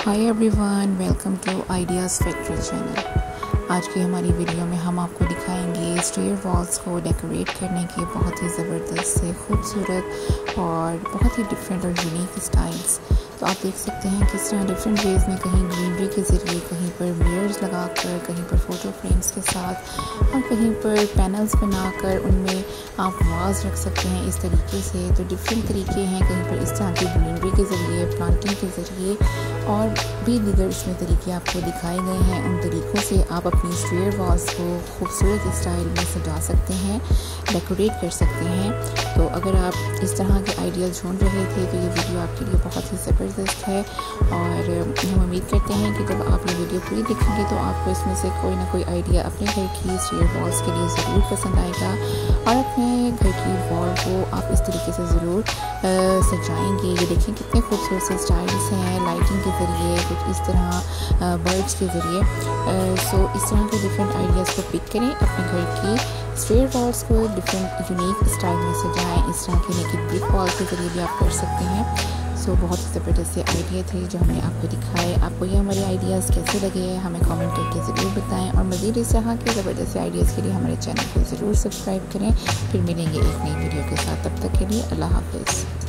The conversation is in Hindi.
Hi everyone, welcome to Ideas Factory channel. आज की हमारी वीडियो में हम आपको दिखाएंगे स्टेयर वॉल्स को डेकोरेट करने के बहुत ही ज़बरदस्त से खूबसूरत और बहुत ही डिफरेंट और यूनिक स्टाइल्स। तो आप देख सकते हैं किस तरह डिफरेंट वेज़ में, कहीं ग्रीनरी के ज़रिए, कहीं पर मिरर्स लगाकर, कहीं पर फ़ोटो फ्रेम्स के साथ और कहीं पर पैनल्स बनाकर उनमें आप वाज रख सकते हैं इस तरीके से। तो डिफरेंट तरीके हैं, कहीं पर इस तरह की ग्रीनरी के ज़रिए, प्लांटिंग के ज़रिए और भी दीगर इसमें तरीके आपको दिखाए गए हैं। उन तरीक़ों से आप अपनी स्टेयर वॉल्स को खूबसूरत स्टाइल में सजा सकते हैं, डेकोरेट कर सकते हैं। तो अगर आप इस तरह के आइडियाज़ ढूंढ रहे थे तो ये वीडियो आपके लिए बहुत ही ज़बरदस्त है और हम उम्मीद करते हैं कि जब आप ये वीडियो पूरी देखेंगे तो आपको इसमें से कोई ना कोई आइडिया अपने घर की स्टेयर वॉल्स के लिए ज़रूर पसंद आएगा और अपने घर की वॉल को आप इस तरीके से ज़रूर सजाएंगे। ये देखें कितने खूबसूरत से स्टाइल्स हैं, लाइटिंग के ज़रिए, कुछ इस तरह बर्ड्स के ज़रिए। सो इस तरह के डिफरेंट आइडियाज़ को पिक करें, अपने घर की स्टेयर वॉल्स को डिफरेंट यूनिक स्टाइल में सजाएं। इस तरह के नेकेड ब्रिक वॉल के ज़रिए भी आप कर सकते हैं। सो बहुत ही ज़बरदस्त से आइडिया थे जो हमने आपको दिखाए। आपको ये हमारे आइडियाज़ कैसे लगे हमें कमेंट करके ज़रूर बताएं और मज़ीद इस तरह के ज़बरदस्त आइडियाज़ के लिए हमारे चैनल को ज़रूर सब्सक्राइब करें। फिर मिलेंगे एक नई वीडियो के साथ, तब तक के लिए अल्लाह हाफ़िज़।